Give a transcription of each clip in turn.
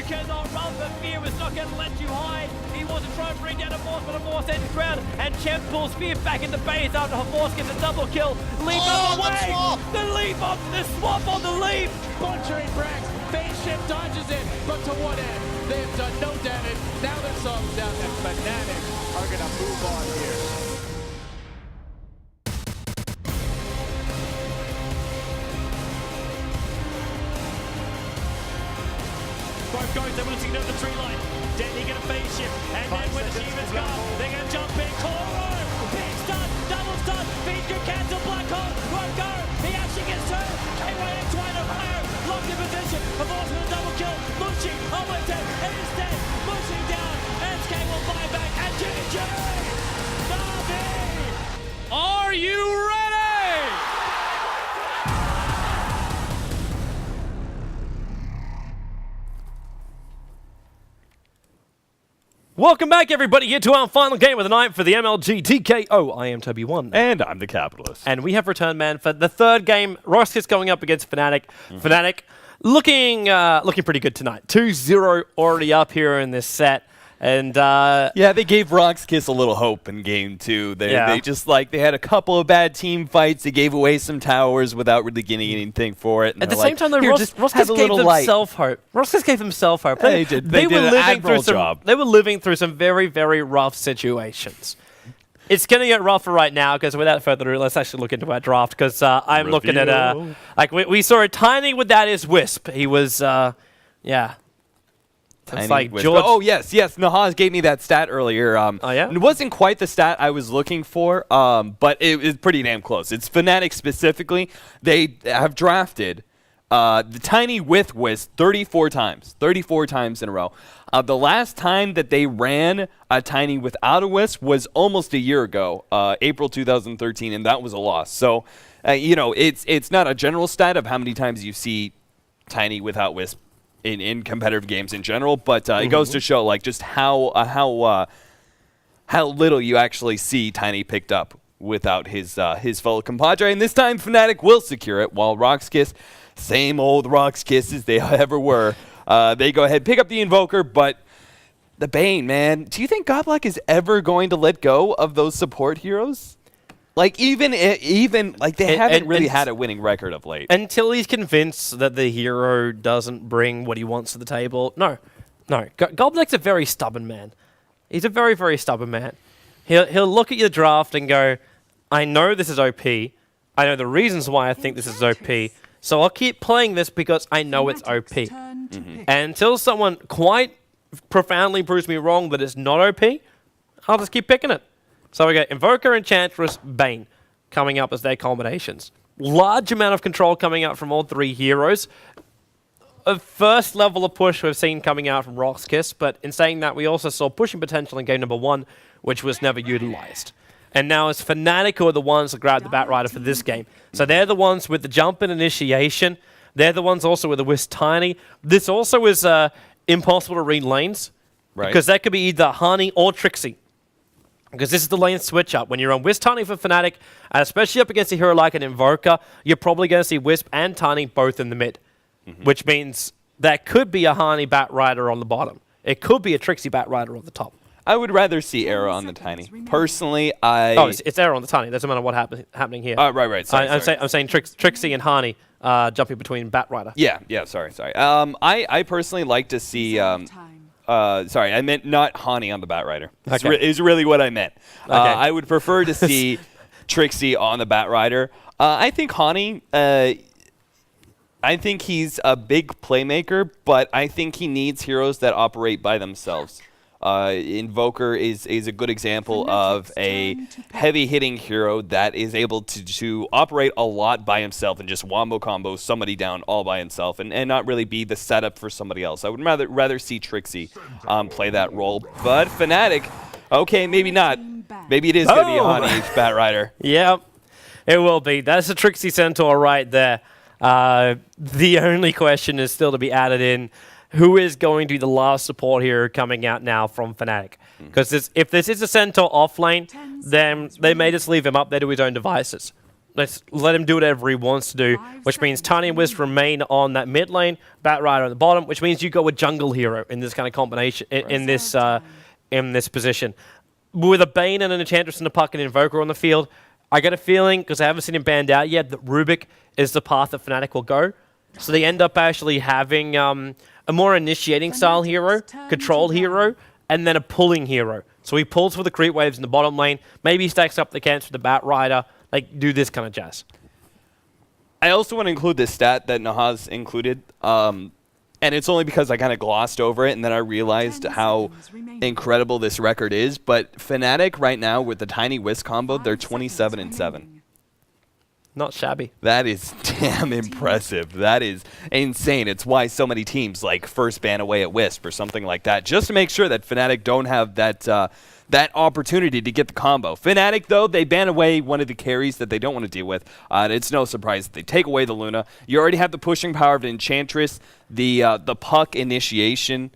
cannot run, but Fear was not going to let you hide. He wants to try and bring down a Morse, but a Morse ends the ground, and Champ pulls Fear back in the base after Morse gets a double kill. Leap on the way! The leap on the swap on the leap! Butchering Brax, phase shift dodges it, but to what end? They've done no damage, now their song's down, and Fnatic are gonna move on here. Both goes, they're losing to the tree line. Denny gonna phase shift, and then when the Shiva's gone, they're gonna jump in. Koro! Big stun, double stun, Feed can cancel Black Hole, won't go! He actually gets hurt! KIS trying to fire, locked in position, avoids with a double kill, Mushi, almost dead, and is dead, Mushi down, and SK will buy back, and GG! Navi! Are you ready? Welcome back, everybody, here to our final game of the night for the MLG TKO. I am TobiWan. And I'm the Capitalist. And we have returned, man, for the third game. RoX is going up against Fnatic. Fnatic looking pretty good tonight. 2-0 already up here in this set. And yeah, they gave RoX a little hope in game 2. They just they had a couple of bad team fights. They gave away some towers without really getting anything for it. And at the same time, though, RoX gave themselves hope. RoX gave themselves hope. They did. They did an admirable job. They were living through some very, very rough situations. It's going to get rougher right now because without further ado, let's actually look into our draft because I'm looking at we saw a Tiny without his Wisp. He was yeah. It's like George. Oh, yes. Nahaz gave me that stat earlier. Oh, yeah? It wasn't quite the stat I was looking for, but it was pretty damn close. It's Fnatic specifically. They have drafted the Tiny with Wisp 34 times in a row. The last time that they ran a Tiny without a Wisp was almost a year ago, April 2013, and that was a loss. So, it's not a general stat of how many times you see Tiny without Wisp in competitive games in general, but it goes to show just how little you actually see Tiny picked up without his fellow compadre. And this time Fnatic will secure it, while RoX, same old RoX as they ever were, they go ahead pick up the Invoker. But the Bane, man, do you think Godblack is ever going to let go of those support heroes? Even they haven't really had a winning record of late. Until he's convinced that the hero doesn't bring what he wants to the table. No. Godblack's a very stubborn man. He's a very, very stubborn man. He'll look at your draft and go, I know this is OP. I know the reasons why I think this is OP. So I'll keep playing this because I know it's OP. And until someone quite profoundly proves me wrong that it's not OP, I'll just keep picking it. So we got Invoker, Enchantress, Bane coming up as their culminations. Large amount of control coming out from all three heroes. A first level of push we've seen coming out from RoX, but in saying that, we also saw pushing potential in game number 1, which was never utilized. And now it's Fnatic who are the ones that grabbed the Batrider for this game. So they're the ones with the jump and initiation. They're the ones also with the Wisp Tiny. This also is impossible to read lanes. Right. Because that could be either Hani or Trixie. Because this is the lane switch up. When you're on Wisp Tiny for Fnatic, and especially up against a hero like an Invoker, you're probably going to see Wisp and Tiny both in the mid. Which means that could be a Hani Batrider on the bottom. It could be a Trixie Batrider on the top. I would rather see Arrow on the Tiny. Personally, it's Arrow on the Tiny. Doesn't matter what happening here. Right. Sorry. I'm saying Trixie and Hani jumping between Batrider. Yeah, sorry. I personally like to see... sorry, I meant not Hani on the Batrider. Is really what I meant. Okay. I would prefer to see Trixie on the Batrider. I think Hani... I think he's a big playmaker, but I think he needs heroes that operate by themselves. Invoker is a good example of a heavy-hitting hero that is able to operate a lot by himself and just wombo combo somebody down all by himself and not really be the setup for somebody else. I would rather see Trixie play that role. But Fnatic, okay, maybe not. Maybe it is going to be a Hani Batrider. Yep, it will be. That's a Trixie Centaur right there. The only question is still to be added in. Who is going to be the last support hero coming out now from Fnatic? Because if this is a Centaur off lane, then they may just leave him up there to his own devices. let's let him do whatever he wants to do, which means Tiny and Wisp remain on that mid lane, Bat Rider on the bottom, which means you go with jungle hero in this kind of combination, in this position. With a Bane and an Enchantress and a Puck and Invoker on the field, I get a feeling, because I haven't seen him banned out yet, that Rubik is the path that Fnatic will go. So they end up actually having a more initiating style hero, control hero, and then a pulling hero. So he pulls for the creep waves in the bottom lane, maybe stacks up the camps for the Bat Rider, like do this kind of jazz. I also want to include this stat that Nahaz included, and it's only because I kind of glossed over it and then I realized how incredible this record is. But Fnatic right now with the Tiny Wisp combo, they're 27-7. Not shabby. That is damn impressive. That is insane. It's why so many teams like first ban away at Wisp or something like that, just to make sure that Fnatic don't have that that opportunity to get the combo. Fnatic, though, they ban away one of the carries that they don't want to deal with. It's no surprise that they take away the Luna. You already have the pushing power of the Enchantress, the Puck initiation,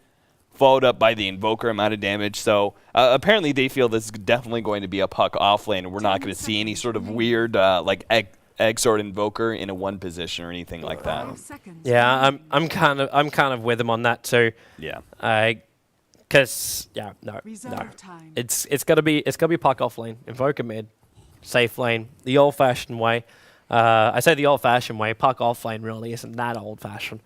followed up by the Invoker amount of damage. So apparently they feel this is definitely going to be a Puck offlane, and we're not going to see any sort of weird like Exort Invoker in a one position or anything like that. Yeah, I'm kind of with him on that too. Yeah. Because no. It's gotta be Puck off lane, Invoker mid, safe lane, the old-fashioned way. I say the old-fashioned way. Puck off lane really isn't that old-fashioned,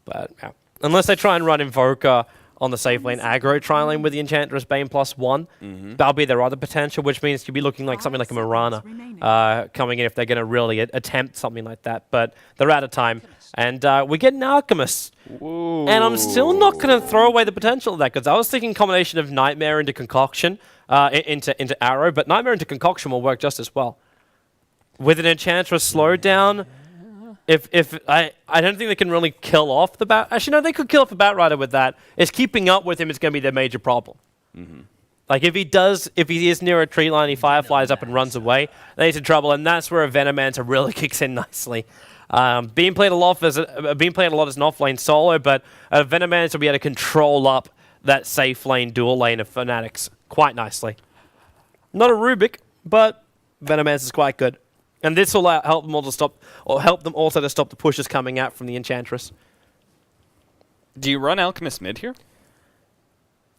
but yeah. Unless they try and run Invoker on the safe lane aggro tri-lane with the Enchantress Bane +1, that'll be their other potential, which means you'll be looking like something like a Mirana coming in if they're going to really attempt something like that. But they're out of time. And we get an Alchemist. Ooh. And I'm still not going to throw away the potential of that, because I was thinking combination of Nightmare into Concoction, into Arrow, but Nightmare into Concoction will work just as well. With an Enchantress slowdown, I don't think they can really kill off the Bat. Actually, no, they could kill off the Bat Rider with that. It's keeping up with him is going to be their major problem. Like if he is near a tree line, he fireflies up and runs away, then he's in trouble, and that's where a Venomancer really kicks in nicely. Being played a lot as an off-lane solo, but Venomancer will be able to control up that safe lane, dual lane of Fanatics quite nicely. Not a Rubik, but Venomancer is quite good. And this will help them all to stop, or help them also to stop the pushes coming out from the Enchantress. Do you run Alchemist mid here?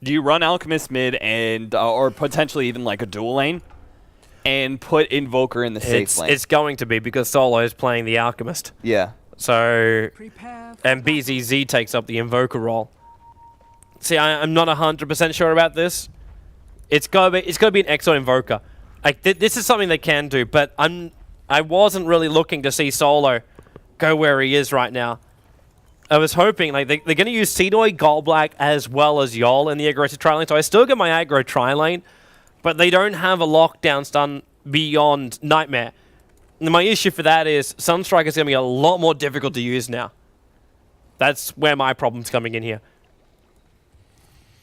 Do you run Alchemist mid and or potentially even like a dual lane and put Invoker in the safe lane? It's going to be, because Solo is playing the Alchemist. Yeah. So, and BZZ takes up the Invoker role. See, I'm not 100% sure about this. It's got to be an Exo Invoker. Like this is something they can do, but I wasn't really looking to see Solo go where he is right now. I was hoping, like, they're going to use Seedoy, Golblack, as well as Yol in the aggressive tri-lane, so I still get my aggro tri-lane, but they don't have a lockdown stun beyond Nightmare. And my issue for that is Sunstrike is going to be a lot more difficult to use now. That's where my problem's coming in here.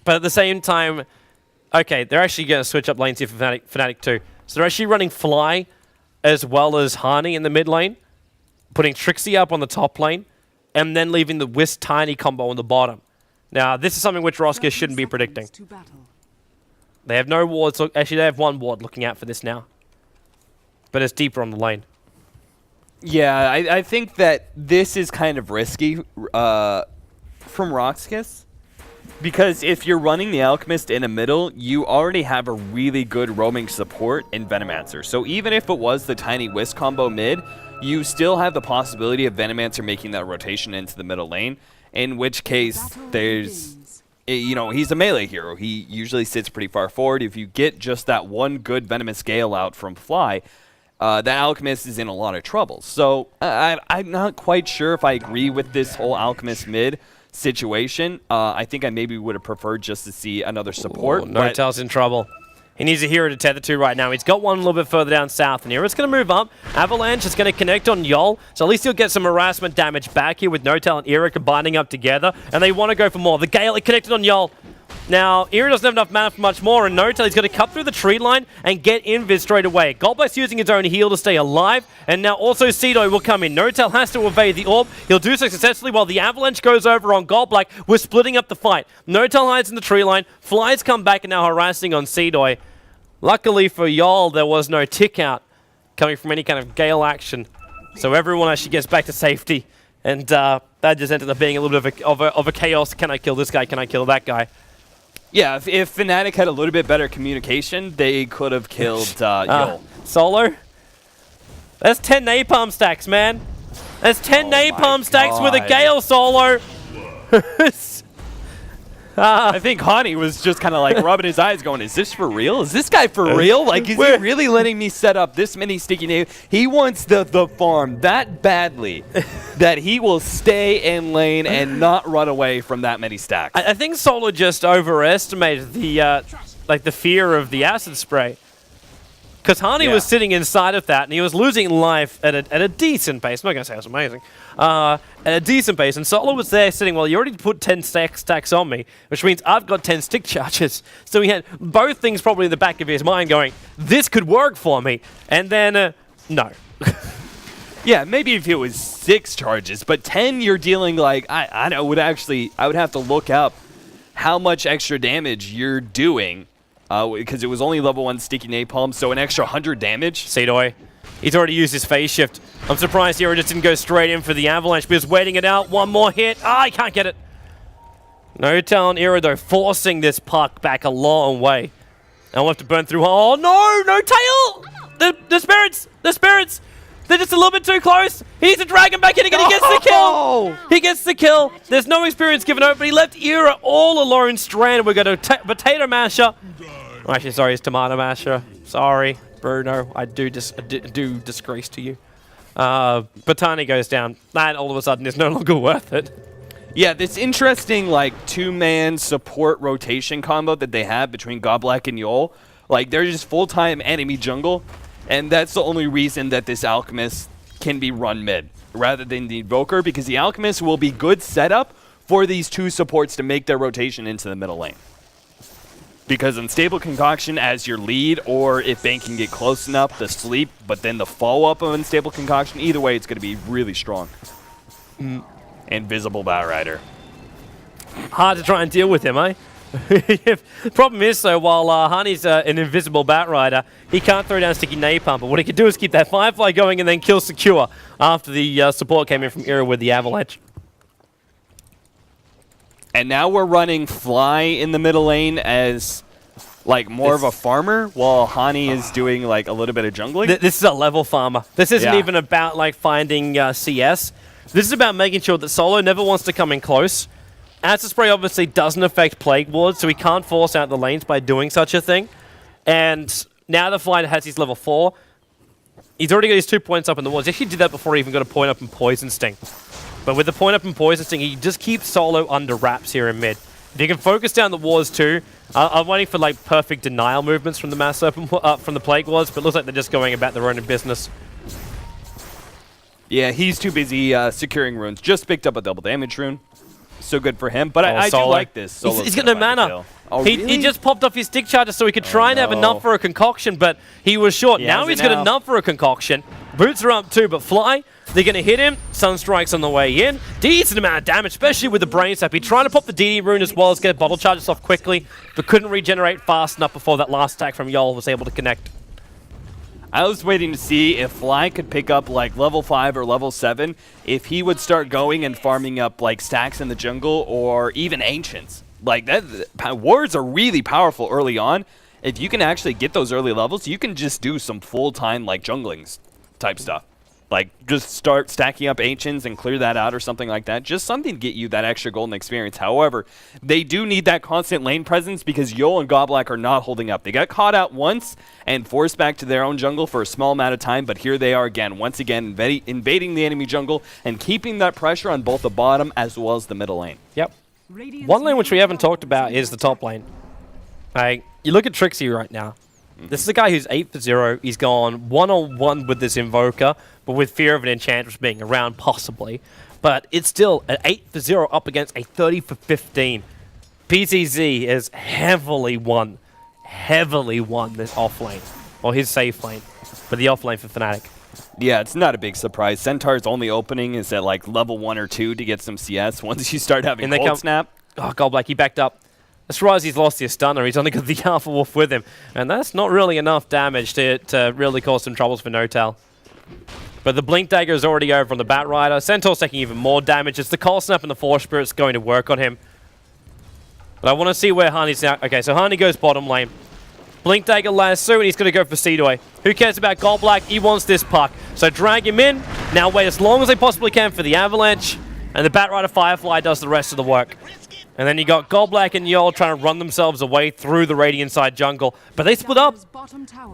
But at the same time, okay, they're actually going to switch up lanes here for Fnatic 2. So they're actually running Fly as well as Hani in the mid lane, putting Trixie up on the top lane, and then leaving the Wisp Tiny combo on the bottom. Now, this is something which Roskis shouldn't be predicting. They have no wards. Actually, they have one ward looking out for this now. But it's deeper on the lane. Yeah, I think that this is kind of risky from Roxkis. Because if you're running the Alchemist in the middle, you already have a really good roaming support in Venomancer. So even if it was the Tiny Wisp combo mid, you still have the possibility of Venomancer making that rotation into the middle lane, in which case there's, you know, he's a melee hero. He usually sits pretty far forward. If you get just that one good Venomous Gale out from Fly, the Alchemist is in a lot of trouble. So I'm not quite sure if I agree with this whole Alchemist mid situation. I think I maybe would have preferred just to see another support. Nortel's in trouble. He needs a hero to tether to right now. He's got one a little bit further down south, and here it's going to move up. Avalanche is going to connect on Yol, so at least he'll get some harassment damage back here with Nortel and Era combining up together, and they want to go for more. The Gale connected on Yol. Now, Era doesn't have enough mana for much more, and Nortel is going to cut through the tree line and get Invis straight away. Golblack's using his own heal to stay alive, and now also Seedoy will come in. Nortel has to evade the orb. He'll do so successfully while the Avalanche goes over on Golblack. We're splitting up the fight. Nortel hides in the tree line. Flies come back and now harassing on Seedoy. Luckily for Yol, there was no tick out coming from any kind of Gale action. So everyone actually gets back to safety. And that just ended up being a little bit of a chaos. Can I kill this guy? Can I kill that guy? Yeah, if Fnatic had a little bit better communication, they could have killed Yol. Solo? That's 10 napalm stacks, man. That's 10 napalm stacks with a Gale solo. I think Hani was just kind of like rubbing his eyes going, is this for real? Is this guy for real? Like, is he really letting me set up this many sticky names? He wants the farm that badly that he will stay in lane and not run away from that many stacks. I think Solo just overestimated the the fear of the acid spray. Because Hani was sitting inside of that, and he was losing life at a decent pace. I'm not going to say it was amazing. At a decent pace. And Solo was there sitting, well, you already put 10 stacks on me, which means I've got 10 stick charges. So he had both things probably in the back of his mind going, this could work for me. And then, no. Yeah, maybe if it was 6 charges, but 10 you're dealing like, I would have to look up how much extra damage you're doing. Because it was only level 1 sticky napalm, so an extra 100 damage. Seedoi, he's already used his phase shift. I'm surprised Hero just didn't go straight in for the avalanche, but he's waiting it out. One more hit. I can't get it. No talent Hero, though, forcing this puck back a long way. And we'll have to burn through. Oh, no, no tail. The spirits, they're just a little bit too close. He's a dragon back in again. He gets the kill. He gets the kill. There's no experience given out, but he left Era all alone stranded. We're going to potato masher. Actually, sorry, it's tomato masher. Sorry, Bruno. I do disgrace to you. Botani goes down. That all of a sudden is no longer worth it. Yeah, this interesting like 2-man support rotation combo that they have between Goblack and Yol. Like they're just full-time enemy jungle. And that's the only reason that this Alchemist can be run mid rather than the Invoker, because the Alchemist will be good setup for these 2 supports to make their rotation into the middle lane. Because Unstable Concoction as your lead, or if Bane can get close enough, the sleep, but then the follow-up of Unstable Concoction, either way it's going to be really strong. Invisible Batrider. Hard to try and deal with him, eh? The problem is, though, while Hani's an invisible Batrider, he can't throw down sticky napalm, but what he can do is keep that Firefly going and then kill secure after the support came in from Era with the avalanche. And now we're running Fly in the middle lane as like more of a farmer, while Hani is doing like a little bit of jungling. This is a level farmer. This isn't even about like finding CS. This is about making sure that Solo never wants to come in close. Acid Spray obviously doesn't affect Plague Ward, so he can't force out the lanes by doing such a thing. And now the Fly has his level 4. He's already got his 2 points up in the walls. He actually did that before he even got a point up in Poison Sting. But with the point up in Poison Sting, he just keeps Solo under wraps here in mid. If he can focus down the wards too, I'm waiting for like perfect denial movements from the Mass Serpent, from the Plague Wards, but it looks like they're just going about their own business. Yeah, he's too busy securing runes. Just picked up a double damage rune. So good for him, but I do like this. He's got no mana. Oh, he just popped off his stick charger so he could try and have enough for a concoction, but he was short. Now he's got enough for a concoction. Boots are up too, but Fly, they're going to hit him. Sunstrike's on the way in. Decent amount of damage, especially with the Brain Sap. He tried to pop the DD rune as well as get bottle charges off quickly, but couldn't regenerate fast enough before that last attack from Yol was able to connect. I was waiting to see if Fly could pick up like level 5 or level 7, if he would start going and farming up like stacks in the jungle or even Ancients. Like that, wards are really powerful early on. If you can actually get those early levels, you can just do some full-time like junglings type stuff. Like just start stacking up Ancients and clear that out or something like that. Just something to get you that extra golden experience. However, they do need that constant lane presence because Yol and Goblack are not holding up. They got caught out once and forced back to their own jungle for a small amount of time, but here they are again, once again invading the enemy jungle and keeping that pressure on both the bottom as well as the middle lane. Yep. One lane which we haven't talked about is the top lane. You look at Trixie right now. This is a guy who's 8 for 0. He's gone 1-on-1 with this Invoker, but with fear of an Enchantress being around, possibly. But it's still an 8 for 0 up against a 30 for 15. PTZ has heavily won this off lane, or his safe lane, but the off lane for Fnatic. Yeah, it's not a big surprise. Centaur's only opening is at like level 1 or 2 to get some CS. Once you start having Cold Snap. Oh, Goblack, he backed up. surprised he's lost his stunner. He's only got the Alpha Wolf with him. And that's not really enough damage to really cause some troubles for Notel. But the Blink Dagger is already over on the Bat Rider. Centaur's taking even more damage. It's the Cold Snap and the Force Spirit's going to work on him. But I want to see where Honey's now. Okay, so Honey goes bottom lane. Blink Dagger lasso, and he's going to go for Seedoy. Who cares about Gold Black? He wants this puck. So drag him in. Now wait as long as they possibly can for the Avalanche. And the Bat Rider Firefly does the rest of the work. And then you got Gold Black and Yol trying to run themselves away through the Radiant side jungle. But they split up.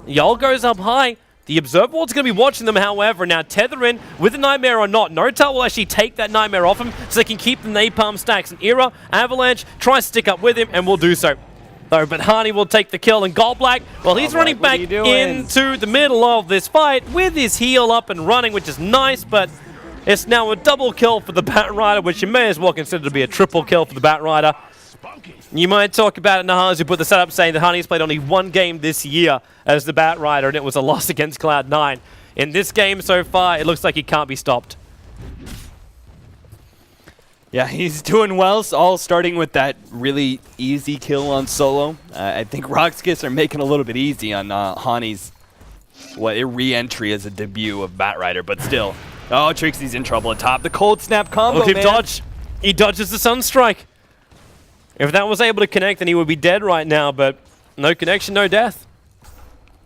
Yol goes up high. The Observer Ward's going to be watching them, however. Now tether in with the Nightmare or not. Notel will actually take that Nightmare off him so they can keep the Napalm stacks. And Era, Avalanche, tries to stick up with him and will do so. Though, but Harney will take the kill, and Gold Black, well, he's running back into the middle of this fight with his heal up and running, which is nice, but it's now a double kill for the Bat Rider, which you may as well consider to be a triple kill for the Bat Rider. You might talk about it, Nahaz, who put the setup saying that Honey's played only one game this year as the Bat Rider, and it was a loss against Cloud9. In this game so far, it looks like he can't be stopped. Yeah, he's doing well, all starting with that really easy kill on solo. I think RoX are making a little bit easy on Hani's re-entry as a debut of Bat Rider, but still. Oh, Trixie's in trouble at top. The Cold Snap combo, Look, dodge. He dodges the Sunstrike. If that was able to connect, then he would be dead right now, but no connection, no death.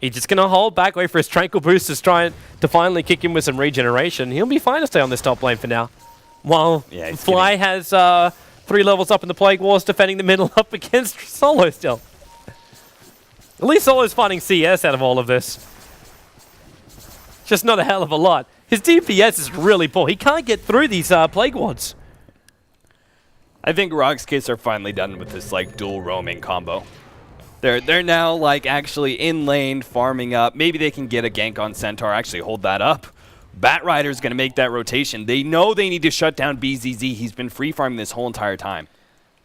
He's just going to hold back, wait for his Tranquil Boosters, trying to finally kick him with some regeneration. He'll be fine to stay on this top lane for now. While Fly has 3 levels up in the Plague Wars, defending the middle up against Solo still. At least Solo's finding CS out of all of this. Just not a hell of a lot. His DPS is really poor. He can't get through these Plague Wards. I think RoX are finally done with this like dual roaming combo. They're now like actually in lane, farming up. Maybe they can get a gank on Centaur, actually hold that up. Bat Rider's going to make that rotation. They know they need to shut down BZZ. He's been free farming this whole entire time.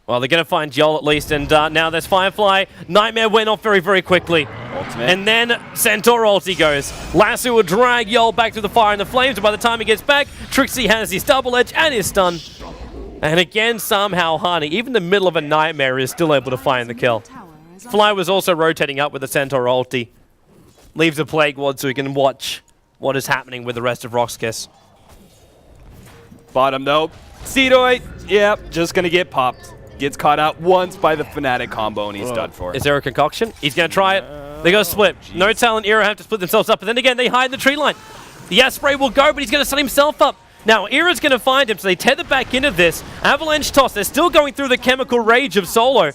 Well, they're going to find Yol at least, and now there's Firefly. Nightmare went off very, very quickly. Ultimate. And then Centaur ulti goes. Lasso will drag Yol back through the fire and the flames, and by the time he gets back, Trixie has his double edge and his stun. And again, somehow Hani, even in the middle of a Nightmare, is still able to find the kill. Fly was also rotating up with the Centaur ulti. Leaves a Plague Ward so he can watch what is happening with the rest of RoX. Bottom though. Seedoy, yep, just going to get popped. Gets caught out once by the Fnatic combo and he's done for. Is there a concoction? He's going to try it. They go split. Notel and Era have to split themselves up, but then again, they hide in the tree line. The Spray will go, but he's going to set himself up. Now, Era's going to find him, so they tether back into this. Avalanche toss. They're still going through the chemical rage of Solo.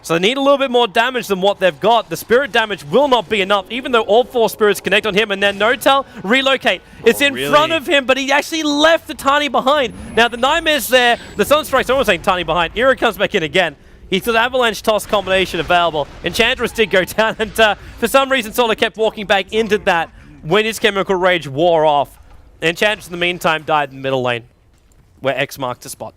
So they need a little bit more damage than what they've got. The spirit damage will not be enough, even though all 4 spirits connect on him. And then Notel, relocate. It's in front of him, but he actually left the Tiny behind. Now, the Nightmare's there. The Sunstrike's almost saying Tiny behind. Era comes back in again. He's got Avalanche toss combination available. Enchantress did go down, and for some reason, Solo kept walking back into that when his chemical rage wore off. Enchantress, in the meantime, died in the middle lane, where X marked a spot.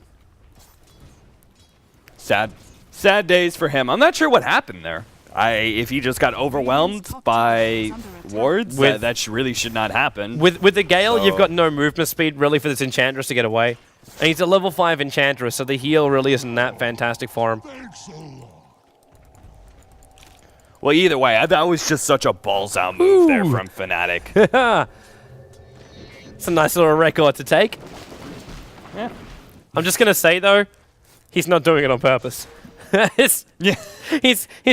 Sad. Sad days for him. I'm not sure what happened there. If he just got overwhelmed by wards, that really should not happen. With the Gale, you've got no movement speed really for this Enchantress to get away. And he's a level 5 Enchantress, so the heal really isn't that fantastic for him. Well, either way, that was just such a balls-out move there from Fnatic. It's a nice little record to take. Yeah. I'm just going to say, though, he's not doing it on purpose. He's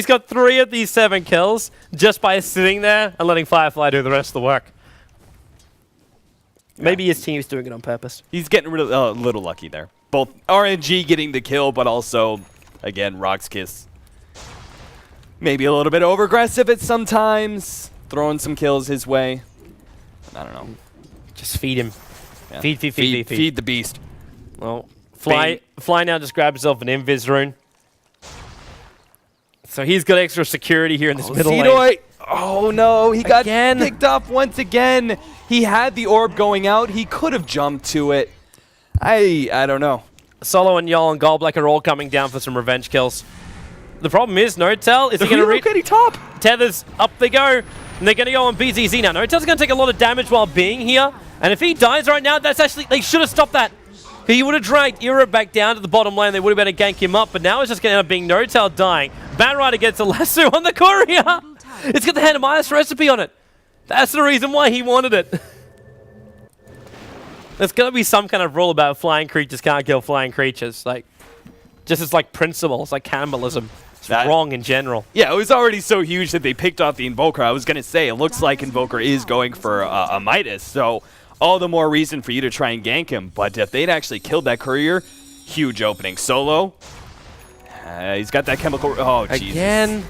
got 3 of these 7 kills just by sitting there and letting Firefly do the rest of the work. Yeah. Maybe his team's doing it on purpose. He's getting a little lucky there. Both RNG getting the kill, but also, again, RoX maybe a little bit over-aggressive at sometimes, throwing some kills his way. I don't know. Just feed him. Yeah. Feed the beast. Well, Fly now just grabbed himself an Invis rune. So he's got extra security here in this middle lane. Oh no, he got picked up once again. He had the orb going out. He could have jumped to it. I don't know. Solo and Yol and Gold Black are all coming down for some revenge kills. The problem is, Notel, is he going to reach top? Tethers, up they go. And they're going to go on BZZ now. Notel's going to take a lot of damage while being here. And if he dies right now, that's actually, they should have stopped that. He would have dragged Era back down to the bottom lane. They would have been able to gank him up, but now it's just going to end up being No-Tail dying. Batrider gets a lasso on the courier. It's got the Hand of Midas recipe on it. That's the reason why he wanted it. There's got to be some kind of rule about flying creatures can't kill flying creatures. Like, just as like principles, like cannibalism. It's wrong in general. Yeah, it was already so huge that they picked off the Invoker. I was going to say, it looks like Invoker is going for a Midas, so all the more reason for you to try and gank him. But if they'd actually killed that courier, huge opening. Solo, he's got that chemical. Oh, Jesus. Again.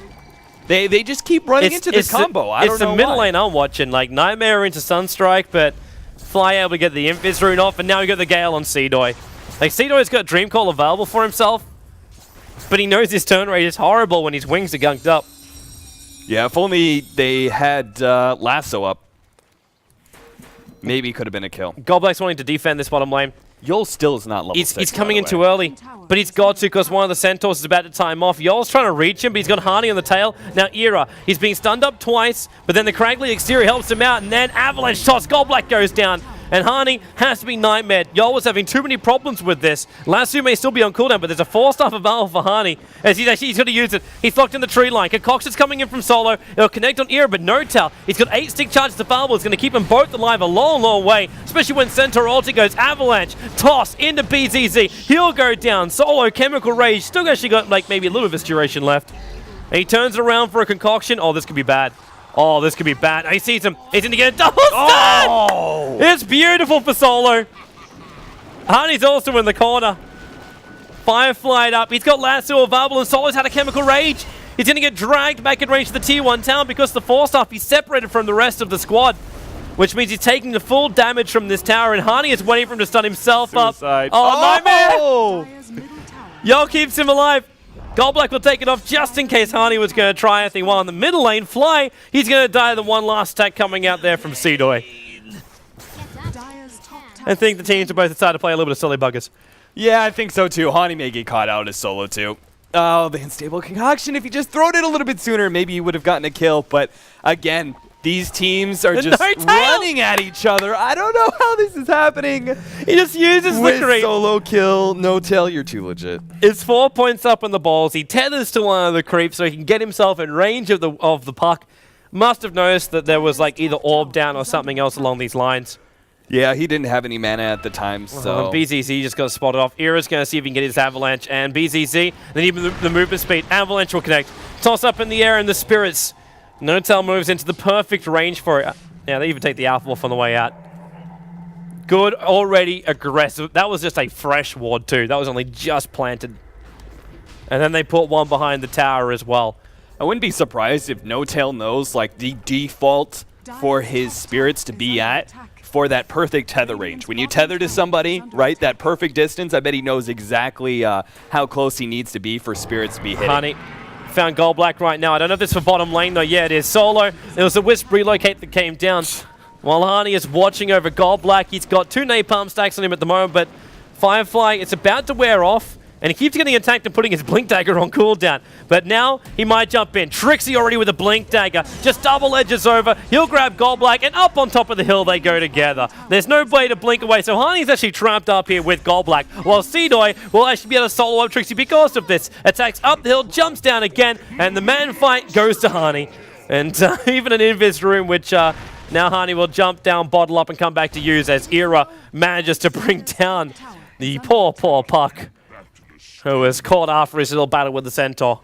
They just keep running into this combo. I don't know It's the middle lane I'm watching, like Nightmare into Sunstrike, but Fly able to get the Invis rune off, and now we got the Gale on Seedoy. Like, Seedoy's got Dream Call available for himself, but he knows his turn rate is horrible when his wings are gunked up. Yeah, if only they had Lasso up, maybe could have been a kill. Goldblack's wanting to defend this bottom lane. Yol still is not level 6. He's coming in too early, but he's got to because one of the Centaurs is about to time off. Yol's trying to reach him, but he's got Hani on the tail. Now Era, he's being stunned up twice, but then the Cragly exterior helps him out, and then Avalanche toss. Goldblack goes down, and Hani has to be Nightmare. Yol was having too many problems with this. Lasso may still be on cooldown, but there's a 4-star available for Hani, as he's going to use it. He's locked in the tree line. Concoction's coming in from Solo. It'll connect on Era, but No-Tail. He's got 8 stick charges available. It's going to keep them both alive a long, long way, especially when Centaur ulti goes. Avalanche, toss into BZZ. He'll go down. Solo, Chemical Rage. Still actually got like maybe a little bit of his duration left. And he turns around for a Concoction. Oh, this could be bad. Oh, this could be bad. He sees him. He's going to get a double stun! Oh! It's beautiful for Solo. Hani's also in the corner. Firefly up. He's got Lasso available, and Solo's had a Chemical Rage. He's going to get dragged back in range to the Tier 1 town because the 4-star, he's separated from the rest of the squad, which means he's taking the full damage from this tower, and Hani is waiting for him to stun himself Suicide. up. Oh, Oh! Nightmare! Yol keeps him alive. Goldblack will take it off just in case Hani was going to try anything. While in the middle lane, Fly, he's going to die the one last attack coming out there from Seedoy. I think the teams are both decided to play a little bit of silly buggers. Yeah, I think so too. Hani may get caught out as Solo too. Oh, the Unstable Concoction. If he just thrown it a little bit sooner, maybe he would have gotten a kill. But again, these teams are just running at each other. I don't know how this is happening. He just uses the creep. Solo kill, No-Tail, you're too legit. It's 4 points up on the balls. He tethers to one of the creeps so he can get himself in range of the puck. Must have noticed that there was like either orb down or something else along these lines. Yeah, he didn't have any mana at the time, so... BZZ just got spotted off. Era's going to see if he can get his Avalanche, and BZZ, then even the movement speed. Avalanche will connect. Toss up in the air, and the Spirits. No-Tail moves into the perfect range for it. Yeah, they even take the Alpha Wolf on the way out. Good, already aggressive. That was just a fresh ward too. That was only just planted. And then they put one behind the tower as well. I wouldn't be surprised if No-Tail knows like the default for his Spirits to be at for that perfect tether range. When you tether to somebody, right, that perfect distance, I bet he knows exactly how close he needs to be for Spirits to be hitting. Hani found Goldblack right now. I don't know if it's for bottom lane though. Yeah, it is. Solo. There was a Wisp relocate that came down. While Hani is watching over Goldblack, he's got 2 napalm stacks on him at the moment, but Firefly, it's about to wear off, and he keeps getting attacked and putting his Blink Dagger on cooldown. But now, he might jump in. Trixie already with a Blink Dagger. Just double edges over. He'll grab Goldblack, and up on top of the hill they go together. There's no way to blink away, so Hani's actually trapped up here with Goldblack, while Seedoy will actually be able to solo up Trixie because of this. Attacks up the hill, jumps down again, and the man fight goes to Hani. And even an Invis room, which now Hani will jump down, bottle up, and come back to use as Era manages to bring down the poor, poor Puck, who was caught after his little battle with the Centaur.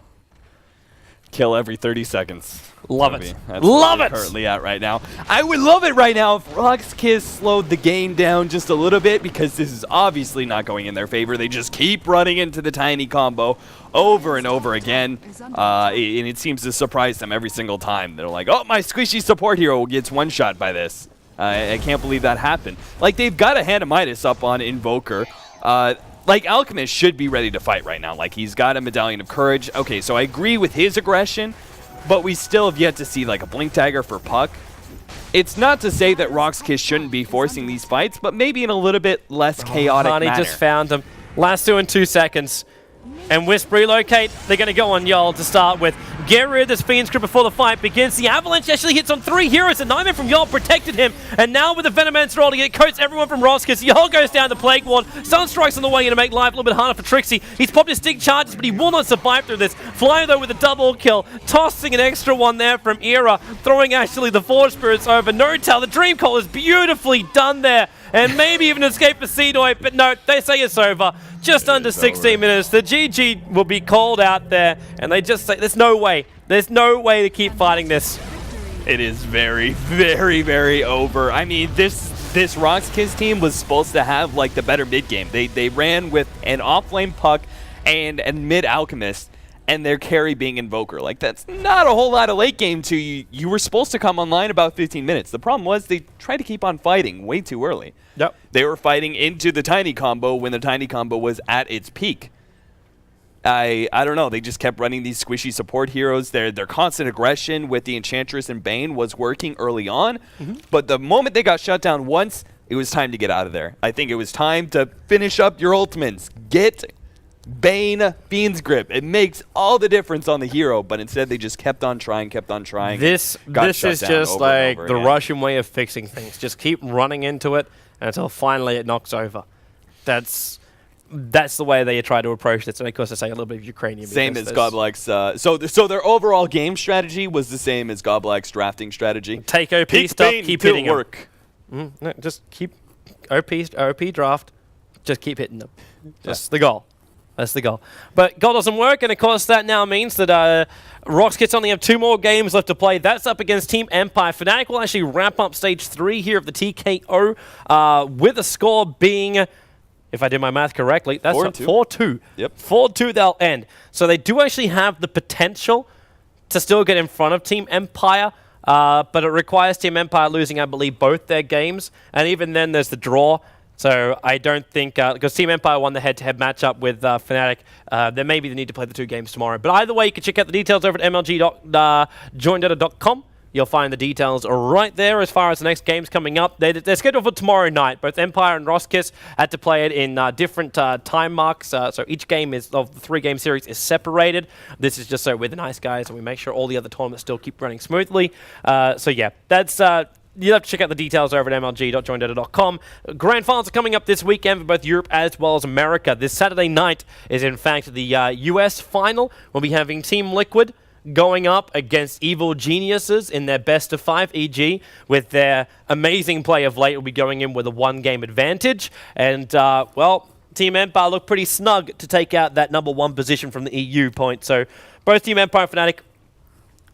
Kill every 30 seconds. Love it. That's Love where it. we're currently at right now. I would love it right now if RoX KIS slowed the game down just a little bit, because this is obviously not going in their favor. They just keep running into the tiny combo over and over again, and it seems to surprise them every single time. They're like, oh, my squishy support hero gets one-shot by this. I can't believe that happened. Like, they've got a Hand of Midas up on Invoker. Like, Alchemist should be ready to fight right now. Like, he's got a Medallion of Courage. Okay, so I agree with his aggression, but we still have yet to see, like, a Blink Dagger for Puck. It's not to say that RoX KIS shouldn't be forcing these fights, but maybe in a little bit less chaotic manner. Hani just found him. Last 2 in 2 seconds. And Wisp relocate. They're going to go on Yol to start with. Get rid of this Fiend Script before the fight begins. The Avalanche actually hits on 3 heroes. The Nightmare from Yol protected him. And now with the Venomancer rolling, it coats everyone from RoX. Yol goes down to Plague Ward. Sunstrike's on the way in to make life a little bit harder for Trixie. He's popped his stick charges, but he will not survive through this. Flying though with a double kill. Tossing an extra one there from Era. Throwing actually the Forge Spirits over. No-Tell. The Dream Call is beautifully done there. And maybe even escape for Seedoy, but no, they say it's over. Just under 16 minutes. The GG will be called out there, and they just say, there's no way. There's no way to keep fighting this. It is very, very, very over. I mean, this RoX KIS team was supposed to have, like, the better mid-game. They ran with an off-lane Puck and mid-Alchemist, and their carry being Invoker. Like, that's not a whole lot of late game to you. You were supposed to come online about 15 minutes. The problem was they tried to keep on fighting way too early. Yep. They were fighting into the Tiny combo when the Tiny combo was at its peak. I don't know. They just kept running these squishy support heroes. Their constant aggression with the Enchantress and Bane was working early on. But the moment they got shut down once, it was time to get out of there. I think it was time to finish up your ultimates. Get Bane Fiend's Grip. It makes all the difference on the hero, but instead they just kept on trying. This is just like the Russian way of fixing things. Just keep running into it until finally it knocks over. That's the way they try to approach this, and of course I say a little bit of Ukrainian. Same as Godlike's. So their overall game strategy was the same as Godlike's drafting strategy. Take OP stuff, keep hitting work. No, just keep OP draft, just keep hitting them. That's the goal. That's the goal. But goal doesn't work, and of course that now means that RoX KIS only have 2 more games left to play. That's up against Team Empire. Fnatic will actually wrap up stage 3 here of the TKO with a score being, if I did my math correctly, that's 4-2. Yep. 4-2 they'll end. So they do actually have the potential to still get in front of Team Empire, but it requires Team Empire losing, I believe, both their games, and even then there's the draw. So I don't think, because Team Empire won the head-to-head matchup with Fnatic, then maybe they need to play the 2 games tomorrow. But either way, you can check out the details over at MLG.joindota.com. You'll find the details right there as far as the next games coming up. They're scheduled for tomorrow night. Both Empire and RoX KIS had to play it in different time marks. So each game of the 3-game series is separated. This is just so we're the nice guys and we make sure all the other tournaments still keep running smoothly. So yeah, that's... You'll have to check out the details over at mlg.joindota.com. Grand finals are coming up this weekend for both Europe as well as America. This Saturday night is, in fact, the US final. We'll be having Team Liquid going up against Evil Geniuses in their best-of-5 EG. With their amazing play of late, will be going in with a 1-game advantage. And, well, Team Empire look pretty snug to take out that #1 position from the EU point. So both Team Empire and Fnatic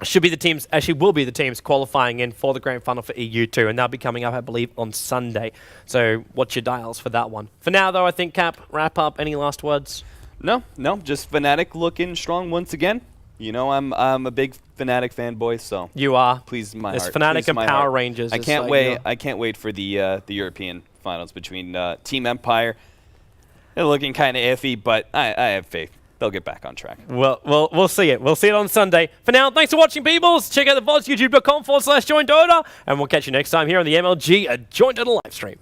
should be the teams, actually will be the teams qualifying in for the grand final for EU2, and that'll be coming up, I believe, on Sunday. So watch your dials for that one. For now, though, I think, Cap, wrap up. Any last words? No, just Fnatic looking strong once again. You know, I'm a big Fnatic fanboy, so you are. Please my it's heart. Fnatic and Power heart. Rangers. I can't wait. I can't wait for the European finals between Team Empire. They're looking kind of iffy, but I have faith. They'll get back on track. Well, we'll see it. We'll see it on Sunday. For now, thanks for watching, peoples. Check out the VODs, youtube.com/joindota, and we'll catch you next time here on the MLG Joint Dota live stream.